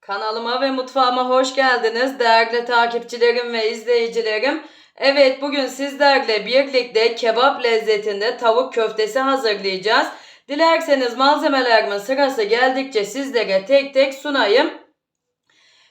Kanalıma ve mutfağıma hoş geldiniz değerli takipçilerim ve izleyicilerim. Evet, bugün sizlerle birlikte kebap lezzetinde tavuk köftesi hazırlayacağız. Dilerseniz malzemelerimin sırası geldikçe sizlere tek tek sunayım.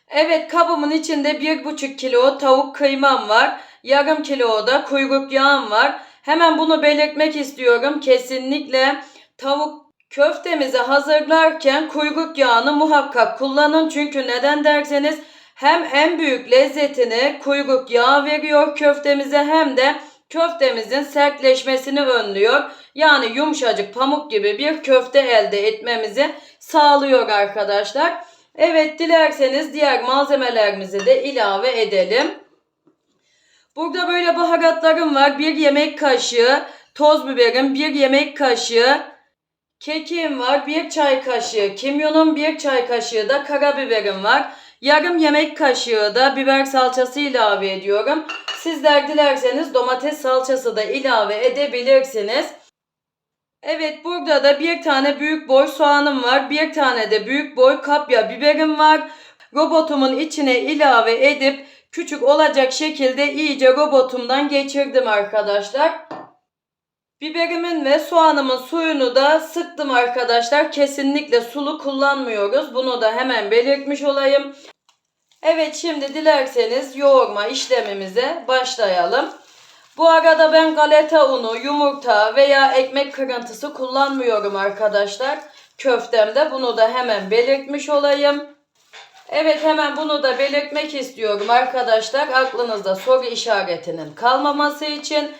Evet, kabımın içinde 1,5 kilo tavuk kıymam var. Yarım kilo da kuyruk yağım var. Hemen bunu belirtmek istiyorum. Kesinlikle tavuk köftemizi hazırlarken kuyruk yağını muhakkak kullanın. Çünkü neden derseniz hem en büyük lezzetini kuyruk yağı veriyor köftemize, hem de köftemizin sertleşmesini önlüyor. Yani yumuşacık pamuk gibi bir köfte elde etmemizi sağlıyor arkadaşlar. Evet, dilerseniz diğer malzemelerimizi de ilave edelim. Burada böyle baharatlarım var. 1 yemek kaşığı toz biberim, 1 yemek kaşığı kekiğim var, 1 çay kaşığı kimyonum, 1 çay kaşığı da karabiberim var. Yarım yemek kaşığı da biber salçası ilave ediyorum. Sizler dilerseniz domates salçası da ilave edebilirsiniz. Evet, burada da bir tane büyük boy soğanım var. Bir tane de büyük boy kapya biberim var. Robotumun içine ilave edip küçük olacak şekilde iyice robotumdan geçirdim arkadaşlar. Biberimin ve soğanımın suyunu da sıktım arkadaşlar. Kesinlikle sulu kullanmıyoruz. Bunu da hemen belirtmiş olayım. Evet, şimdi dilerseniz yoğurma işlemimize başlayalım. Bu arada ben galeta unu, yumurta veya ekmek kırıntısı kullanmıyorum arkadaşlar köftemde. Bunu da hemen belirtmiş olayım. Evet, hemen bunu da belirtmek istiyorum arkadaşlar. Aklınızda soru işaretinin kalmaması için.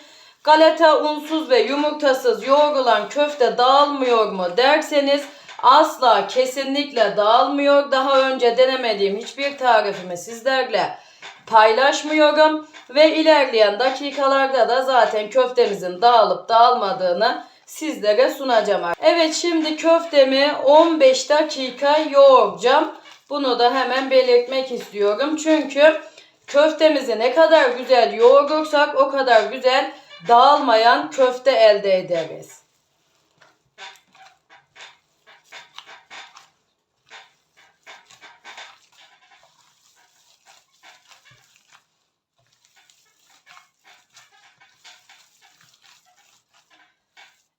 Galeta unsuz ve yumurtasız yoğrulan köfte dağılmıyor mu derseniz asla, kesinlikle dağılmıyor. Daha önce denemediğim hiçbir tarifimi sizlerle paylaşmıyorum ve ilerleyen dakikalarda da zaten köftemizin dağılıp dağılmadığını sizlere sunacağım. Evet, şimdi köftemi 15 dakika yoğuracağım. Bunu da hemen belirtmek istiyorum. Çünkü köftemizi ne kadar güzel yoğurursak o kadar güzel dağılmayan köfte elde ederiz.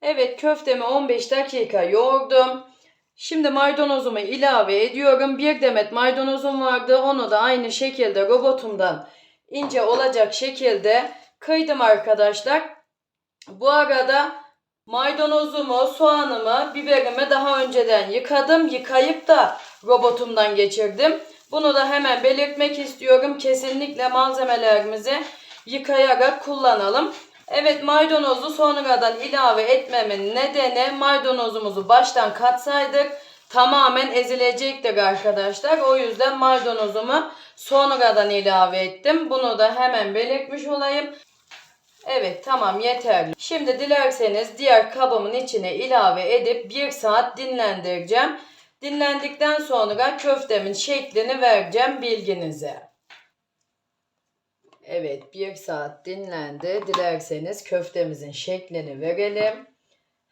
Evet, köftemi 15 dakika yoğurdum. Şimdi maydanozumu ilave ediyorum. Bir demet maydanozum vardı. Onu da aynı şekilde robotumdan ince olacak şekilde kıydım arkadaşlar. Bu arada maydanozumu, soğanımı, biberimi daha önceden yıkadım. Yıkayıp da robotumdan geçirdim. Bunu da hemen belirtmek istiyorum. Kesinlikle malzemelerimizi yıkayarak kullanalım. Evet, maydanozu sonradan ilave etmemin nedeni maydanozumuzu baştan katsaydık tamamen ezilecektir arkadaşlar. O yüzden maydanozumu sonradan ilave ettim. Bunu da hemen belirtmiş olayım. Evet, tamam, yeterli. Şimdi dilerseniz diğer kabımın içine ilave edip 1 saat dinlendireceğim. Dinlendikten sonra köftemin şeklini vereceğim bilginize. Evet, 1 saat dinlendi. Dilerseniz köftemizin şeklini verelim.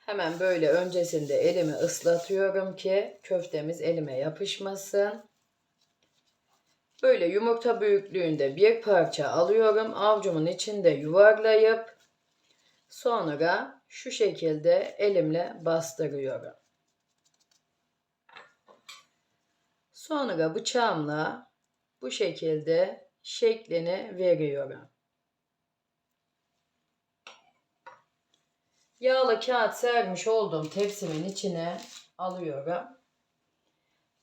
Hemen böyle öncesinde elimi ıslatıyorum ki köftemiz elime yapışmasın. Böyle yumurta büyüklüğünde bir parça alıyorum. Avucumun içinde yuvarlayıp sonra şu şekilde elimle bastırıyorum. Sonra bıçağımla bu şekilde şeklini veriyorum. Yağlı kağıt sermiş olduğum tepsimin içine alıyorum.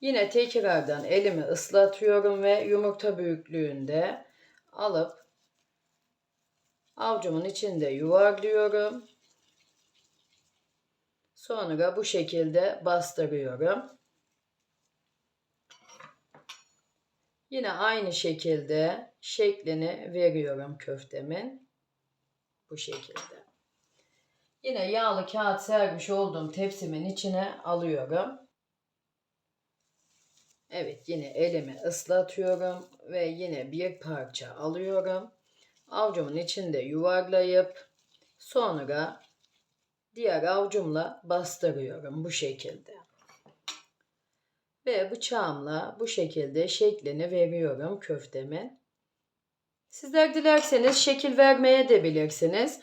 Yine tekrardan elimi ıslatıyorum ve yumurta büyüklüğünde alıp avucumun içinde yuvarlıyorum. Sonra bu şekilde bastırıyorum. Yine aynı şekilde şeklini veriyorum köftemin. Bu şekilde. Yine yağlı kağıt sermiş olduğum tepsimin içine alıyorum. Evet, yine elimi ıslatıyorum ve yine bir parça alıyorum. Avucumun içinde yuvarlayıp sonra diğer avucumla bastırıyorum bu şekilde. Ve bıçağımla bu şekilde şeklini veriyorum köftemin. Sizler dilerseniz şekil vermeye de bilirsiniz.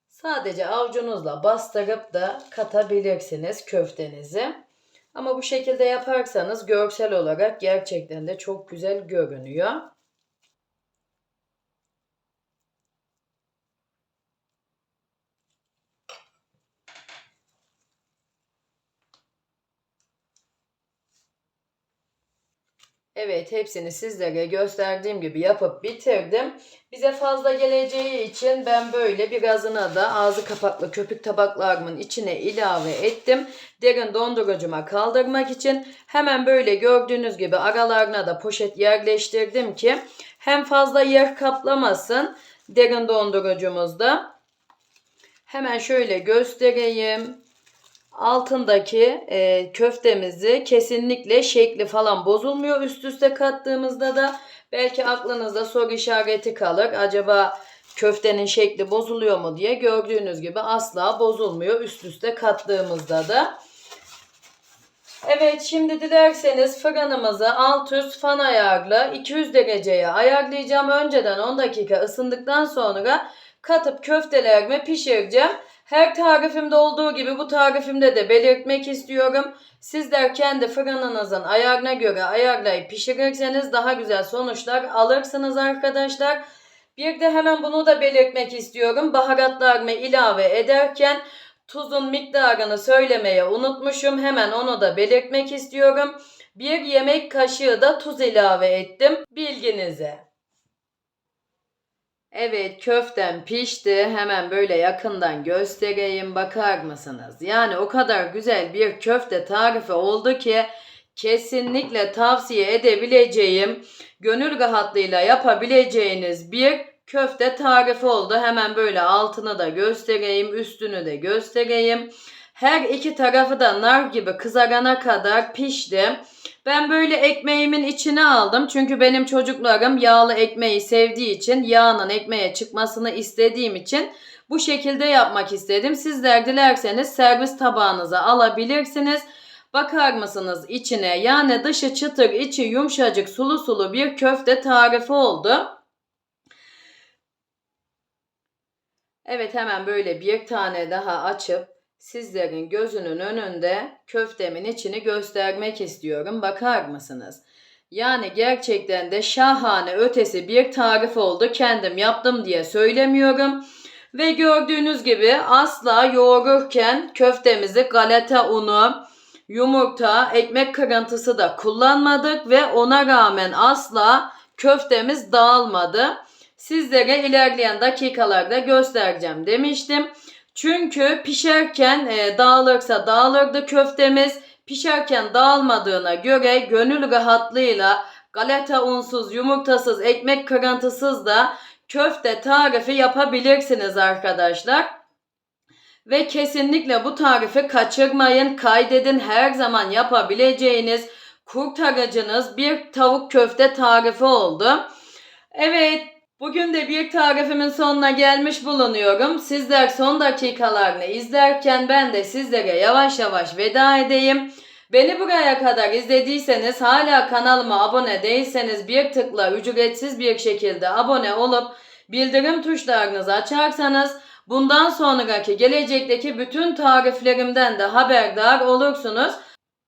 Sadece avucunuzla bastırıp da katabilirsiniz köftenizi. Ama bu şekilde yaparsanız görsel olarak gerçekten de çok güzel görünüyor. Evet, hepsini sizlere gösterdiğim gibi yapıp bitirdim. Bize fazla geleceği için ben böyle birazını da ağzı kapaklı köpük tabaklarımın içine ilave ettim. Derin dondurucuma kaldırmak için hemen böyle gördüğünüz gibi aralarına da poşet yerleştirdim ki hem fazla yer kaplamasın derin dondurucumuzda. Hemen şöyle göstereyim. Altındaki köftemizi kesinlikle şekli falan bozulmuyor. Üst üste kattığımızda da belki aklınızda soru işareti kalır. Acaba köftenin şekli bozuluyor mu diye. Gördüğünüz gibi asla bozulmuyor üst üste kattığımızda da. Evet, şimdi dilerseniz fırınımızı alt üst fan ayarlı 200 dereceye ayarlayacağım. Önceden 10 dakika ısındıktan sonra katıp köftelerimi pişireceğim. Her tarifimde olduğu gibi bu tarifimde de belirtmek istiyorum. Sizler kendi fırınınızın ayarına göre ayarlayıp pişirirseniz daha güzel sonuçlar alırsınız arkadaşlar. Bir de hemen bunu da belirtmek istiyorum. Baharatlarımı ilave ederken tuzun miktarını söylemeye unutmuşum. Hemen onu da belirtmek istiyorum. 1 yemek kaşığı da tuz ilave ettim. Bilginize. Evet, köftem pişti. Hemen böyle yakından göstereyim. Bakar mısınız? Yani o kadar güzel bir köfte tarifi oldu ki kesinlikle tavsiye edebileceğim, gönül rahatlığıyla yapabileceğiniz bir köfte tarifi oldu. Hemen böyle altını da göstereyim, üstünü de göstereyim. Her iki tarafı da nar gibi kızarana kadar pişti. Ben böyle ekmeğimin içine aldım. Çünkü benim çocuklarım yağlı ekmeği sevdiği için, yağının ekmeğe çıkmasını istediğim için bu şekilde yapmak istedim. Sizler dilerseniz servis tabağınıza alabilirsiniz. Bakar mısınız içine? Yani dışı çıtır, içi yumuşacık, sulu sulu bir köfte tarifi oldu. Evet, hemen böyle bir tane daha açıp sizlerin gözünün önünde köftemin içini göstermek istiyorum. Bakar mısınız? Yani gerçekten de şahane ötesi bir tarif oldu. Kendim yaptım diye söylemiyorum. Ve gördüğünüz gibi asla yoğururken köftemizi galeta unu, yumurta, ekmek kırıntısı da kullanmadık ve ona rağmen asla köftemiz dağılmadı. Sizlere ilerleyen dakikalarda göstereceğim demiştim. Çünkü pişerken dağılırsa dağılırdı köftemiz. Pişerken dağılmadığına göre gönül rahatlığıyla galeta unsuz, yumurtasız, ekmek kırıntısız da köfte tarifi yapabilirsiniz arkadaşlar. Ve kesinlikle bu tarifi kaçırmayın, kaydedin, her zaman yapabileceğiniz kurtarıcınız bir tavuk köfte tarifi oldu. Evet, bugün de bir tarifimin sonuna gelmiş bulunuyorum. Sizler son dakikalarını izlerken ben de sizlere yavaş yavaş veda edeyim. Beni buraya kadar izlediyseniz, hala kanalıma abone değilseniz bir tıkla ücretsiz bir şekilde abone olup bildirim tuşlarınızı açarsanız bundan sonraki gelecekteki bütün tariflerimden de haberdar olursunuz.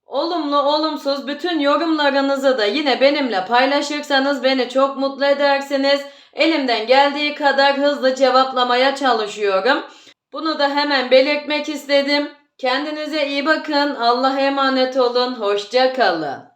Olumlu olumsuz bütün yorumlarınızı da yine benimle paylaşırsanız beni çok mutlu edersiniz. Elimden geldiği kadar hızlı cevaplamaya çalışıyorum. Bunu da hemen belirtmek istedim. Kendinize iyi bakın. Allah'a emanet olun. Hoşça kalın.